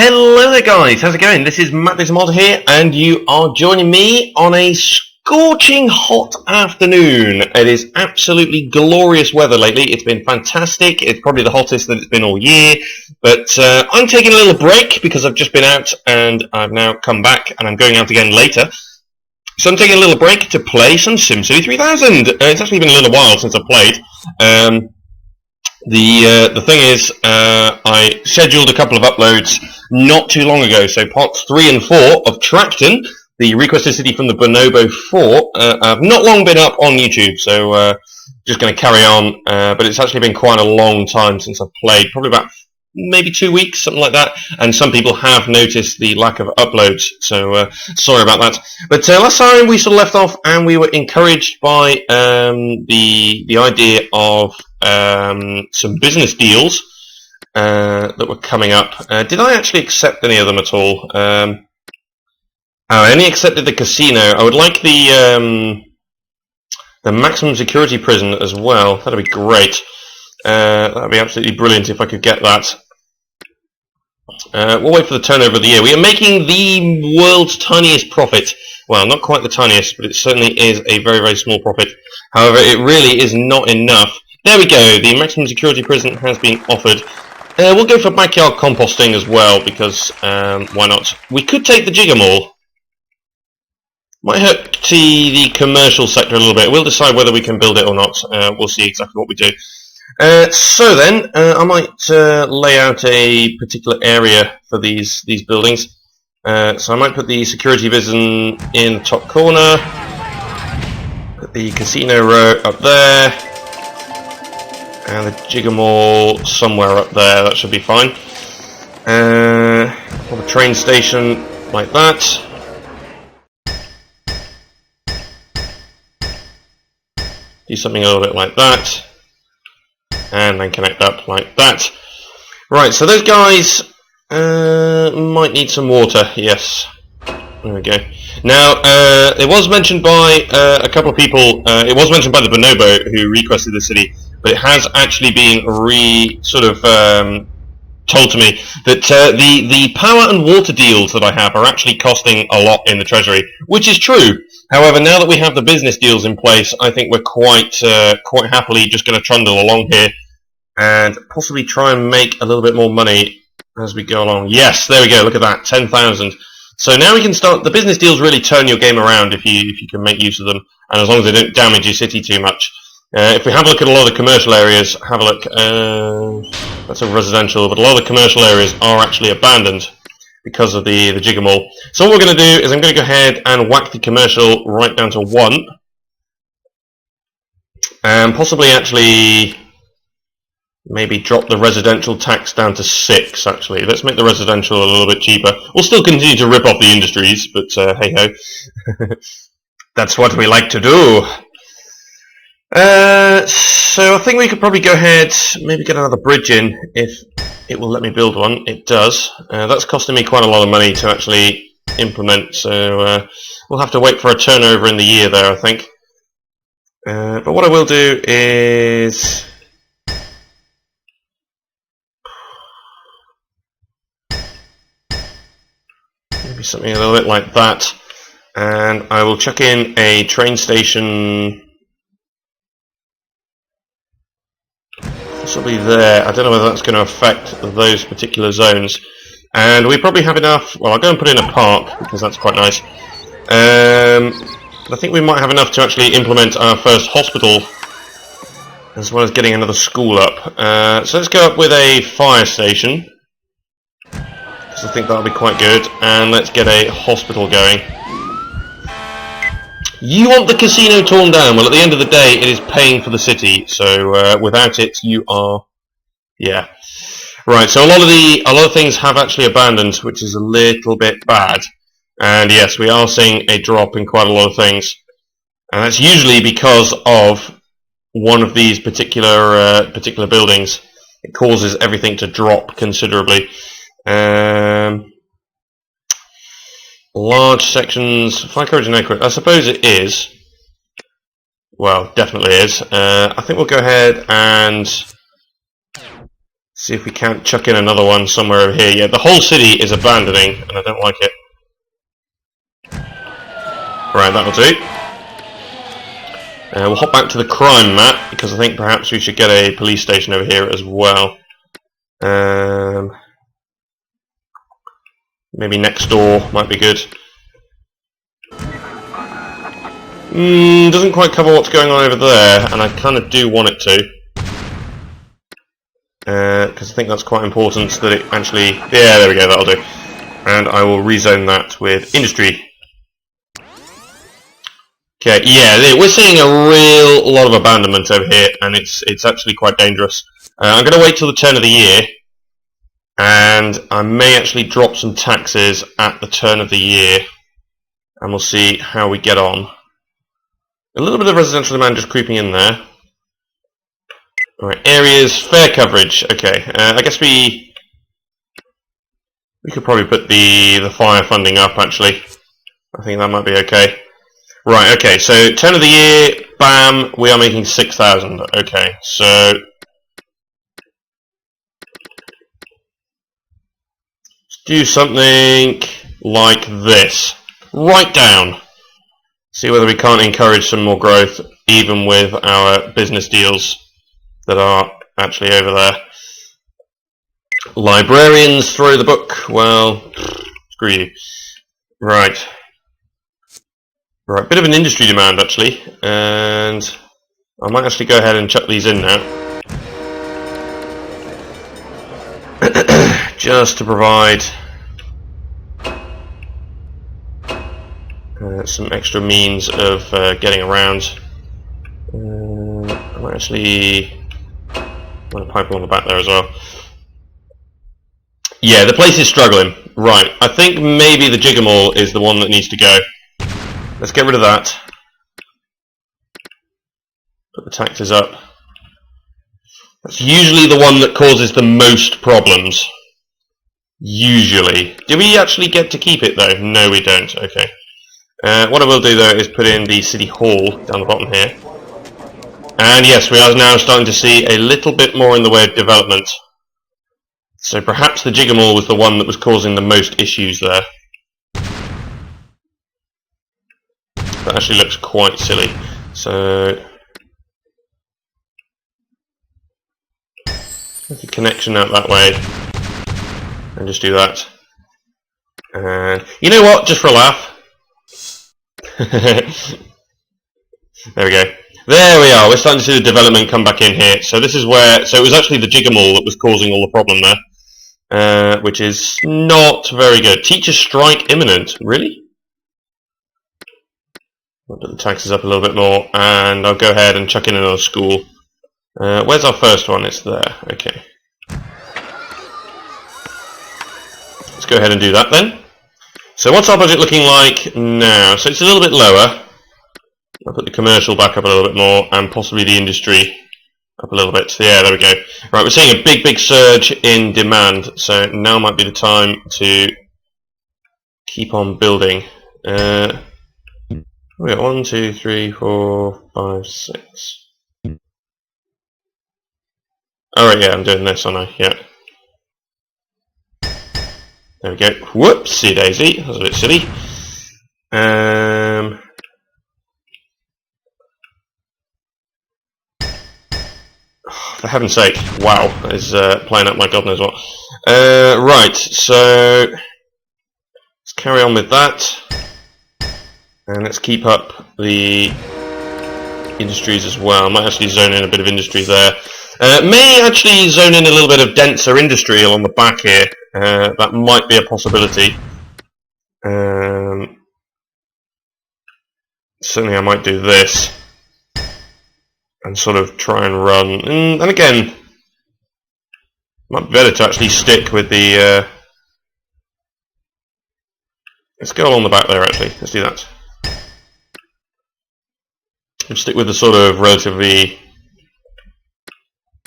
Hello there guys, how's it going? This is Matt Mod here and you are joining me on a scorching hot afternoon. It is absolutely glorious weather lately. It's been fantastic. It's probably the hottest that it's been all year, but I'm taking a little break because I've just been out and I've now come back and I'm going out again later. So I'm taking a little break to play some SimCity 3000. It's actually been a little while since I've played. The thing is, I scheduled a couple of uploads not too long ago, so parts 3 and 4 of Trackton, the requested city from the Bonobo 4, have not long been up on YouTube, so just going to carry on, but it's actually been quite a long time since I've played, probably about maybe 2 weeks, something like that, and some people have noticed the lack of uploads, so sorry about that. But last time we sort of left off and we were encouraged by the idea of some business deals that were coming up. Did I actually accept any of them at all? I only accepted the casino. I would like the maximum security prison as well. That'd be great. That'd be absolutely brilliant if I could get that. We'll wait for the turnover of the year. We are making the world's tiniest profit. Well, not quite the tiniest, but it certainly is a very, very small profit. However, it really is not enough. There we go. The maximum security prison has been offered. We'll go for backyard composting as well, because why not? We could take the Jigger Mall. Might hurt the commercial sector a little bit. We'll decide whether we can build it or not. We'll see exactly what we do. So then, I might lay out a particular area for these buildings. So I might put the security prison in the top corner, put the casino row up there, and the Jigger Mall somewhere up there. That should be fine. Or the train station like that. Do something a little bit like that. And then connect up like that. Right, so those guys might need some water. Yes. There we go. Now, it was mentioned by a couple of people. It was mentioned by the Bonobo who requested the city, but it has actually been told to me that the power and water deals that I have are actually costing a lot in the treasury, which is true. However, now that we have the business deals in place, I think we're quite happily just going to trundle along here and possibly try and make a little bit more money as we go along. Yes, there we go. Look at that, 10,000. So now we can start. The business deals really turn your game around if you can make use of them, and as long as they don't damage your city too much. If we have a look at a lot of the commercial areas, have a look. That's a residential, but a lot of the commercial areas are actually abandoned because of the Jigger Mall. So what we're going to do is I'm going to go ahead and whack the commercial right down to 1, and possibly actually maybe drop the residential tax down to 6. Actually, let's make the residential a little bit cheaper. We'll still continue to rip off the industries, but hey ho, that's what we like to do. So I think we could probably go ahead, maybe get another bridge in if it will let me build one. It does. That's costing me quite a lot of money to actually implement, so we'll have to wait for a turnover in the year there, I think. But what I will do is maybe something a little bit like that, and I will chuck in a train station possibly there. I don't know whether that's going to affect those particular zones. And we probably have enough. Well, I'll go and put in a park because that's quite nice. I think we might have enough to actually implement our first hospital, as well as getting another school up. So let's go up with a fire station, because I think that'll be quite good. And let's get a hospital going. You want the casino torn down? Well, at the end of the day, it is paying for the city, so without it, you are, yeah. Right, so a lot of things have actually abandoned, which is a little bit bad. And yes, we are seeing a drop in quite a lot of things, and that's usually because of one of these particular buildings. It causes everything to drop considerably. Large sections, fire courage and accurate. I suppose it is. Well, definitely is. I think we'll go ahead and See if we can't chuck in another one somewhere over here. Yeah, the whole city is abandoning, and I don't like it. Right, that'll do. We'll hop back to the crime map, because I think perhaps we should get a police station over here as well. Maybe next door might be good. Doesn't quite cover what's going on over there, and I kind of do want it to. Because I think that's quite important that it actually... Yeah, there we go, that'll do. And I will rezone that with industry. Okay, yeah, we're seeing a real lot of abandonment over here, and it's actually quite dangerous. I'm going to wait till the turn of the year, and I may actually drop some taxes at the turn of the year, and we'll see how we get on. A little bit of residential demand just creeping in there. Alright, areas, fair coverage. Okay, I guess we could probably put the fire funding up, actually. I think that might be okay. Right, okay, so turn of the year, bam, we are making 6,000. Okay, so let's do something like this. Right down. See whether we can't encourage some more growth, even with our business deals that are actually over there. Librarians throw the book. Well, screw you. Right. Right, bit of an industry demand actually, and I might actually go ahead and chuck these in now. Just to provide some extra means of getting around. I might actually want to pipe along the back there as well. Yeah, the place is struggling. Right, I think maybe the Jiggamall is the one that needs to go. Let's get rid of that. Put the taxes up. That's usually the one that causes the most problems. Usually. Do we actually get to keep it though? No, we don't. Okay. What I will do though is put in the City Hall down the bottom here. And yes, we are now starting to see a little bit more in the way of development. So perhaps the Jiggamall was the one that was causing the most issues there. That actually looks quite silly. So make a connection out that way and just do that. And you know what? Just for a laugh. There we go. There we are. We're starting to see the development come back in here. So this is where. So it was actually the Jiggamall that was causing all the problem there, which is not very good. Teacher strike imminent. Really? I'll put the taxes up a little bit more, and I'll go ahead and chuck in another school. Where's our first one? It's there. Okay. Let's go ahead and do that then. So what's our budget looking like now? So it's a little bit lower. I'll put the commercial back up a little bit more, and possibly the industry up a little bit. So yeah, there we go. Right, we're seeing a big surge in demand, so now might be the time to keep on building. We got 1, 2, 3, 4, 5, 6. Alright, yeah, I'm doing this, aren't I? Yeah. There we go. Whoopsie daisy. That was a bit silly. For heaven's sake. Wow. That is playing up my god knows what. Right, so let's carry on with that. And let's keep up the industries as well. I might actually zone in a bit of industry there. May actually zone in a little bit of denser industry along the back here. That might be a possibility. Certainly I might do this. And sort of try and run. And again, might be better to actually stick with the... let's go along the back there actually. Let's do that. Let's stick with the sort of relatively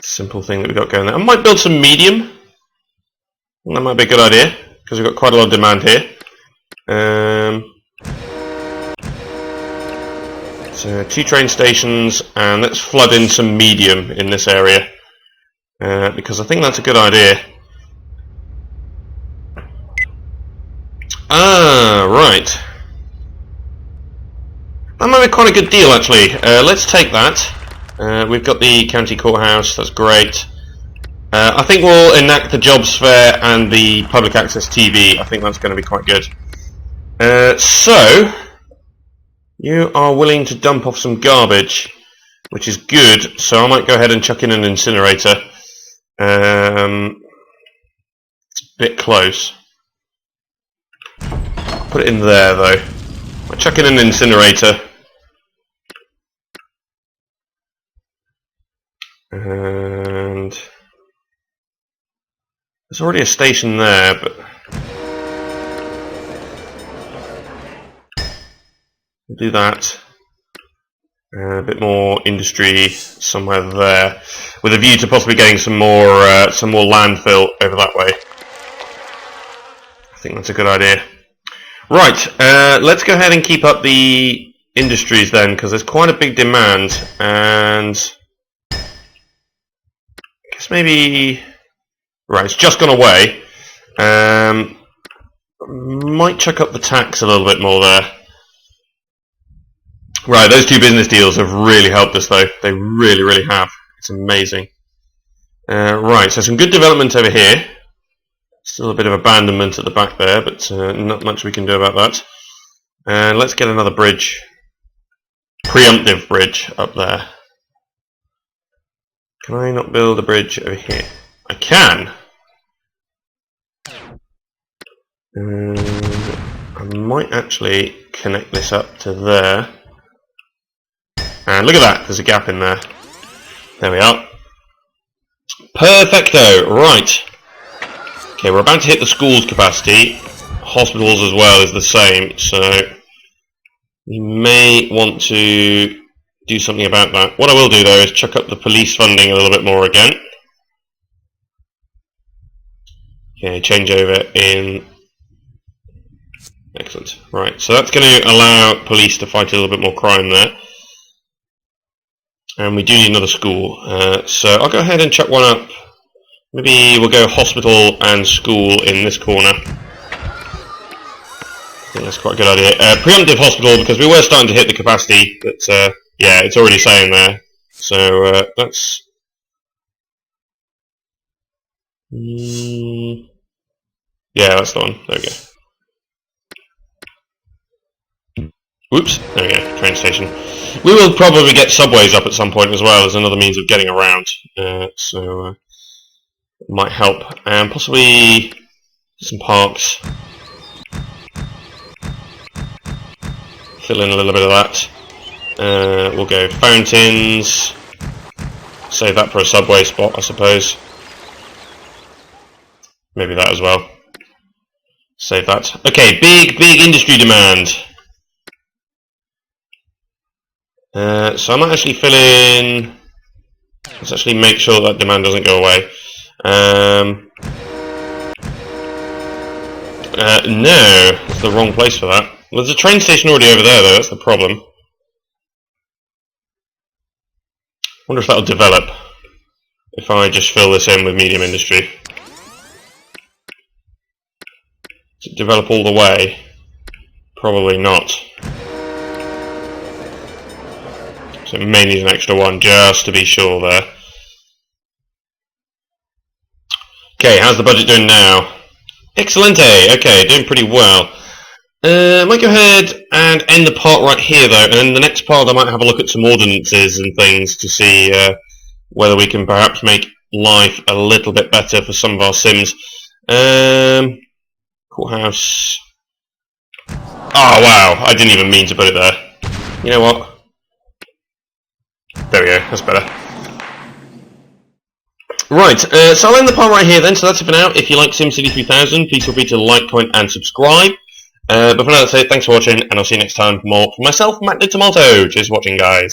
simple thing that we've got going there. I might build some medium. That might be a good idea, because we've got quite a lot of demand here. So 2 train stations, and let's flood in some medium in this area. because I think that's a good idea. Ah, right. That might be quite a good deal, actually. Let's take that. We've got the county courthouse, that's great. I think we'll enact the jobs fair and the public access TV. I think that's going to be quite good. So, you are willing to dump off some garbage, which is good, so I might go ahead and chuck in an incinerator. It's a bit close. I'll put it in there, though. I'll chuck in an incinerator. And there's already a station there, but we'll do that. A bit more industry somewhere there, with a view to possibly getting some more landfill over that way. I think that's a good idea. Right, let's go ahead and keep up the industries then, because there's quite a big demand, and I guess maybe... Right, it's just gone away. Might chuck up the tax a little bit more there. Right, those two business deals have really helped us, though. They really, really have. It's amazing. Right, so some good development over here. Still a bit of abandonment at the back there, but not much we can do about that. And let's get another bridge. Preemptive bridge up there. Can I not build a bridge over here? I can. I might actually connect this up to there. And look at that, there's a gap in there. There we are. Perfecto, right. Okay, we're about to hit the school's capacity. Hospitals as well is the same, so we may want to do something about that. What I will do though is chuck up the police funding a little bit more again. Okay, change over in... Excellent. Right, so that's going to allow police to fight a little bit more crime there. And we do need another school. So I'll go ahead and chuck one up. Maybe we'll go hospital and school in this corner. I think that's quite a good idea. Preemptive hospital, because we were starting to hit the capacity, but yeah, it's already saying there. So that's... yeah, that's the one. There we go. Whoops, there we go, train station. We will probably get subways up at some point as well as another means of getting around, so it might help. And possibly some parks. Fill in a little bit of that. We'll go fountains. Save that for a subway spot, I suppose. Maybe that as well. Save that. Okay, big industry demand. So I might actually fill in... Let's actually make sure that demand doesn't go away. No, it's the wrong place for that. Well, there's a train station already over there though, that's the problem. Wonder if that'll develop if I just fill this in with medium industry. Does it develop all the way? Probably not. So it may need an extra one just to be sure there. Okay, how's the budget doing now? Excellente! Okay, doing pretty well. I might go ahead and end the part right here though, and in the next part I might have a look at some ordinances and things to see whether we can perhaps make life a little bit better for some of our Sims. Courthouse. Oh wow, I didn't even mean to put it there. You know what? There we go, that's better. Right, so I'll end the part right here then, so that's it for now. If you like SimCity 3000, please feel free to like, comment and subscribe. But for now, that's it. Thanks for watching, and I'll see you next time for more from myself, Matt the Tomato. Cheers for watching, guys.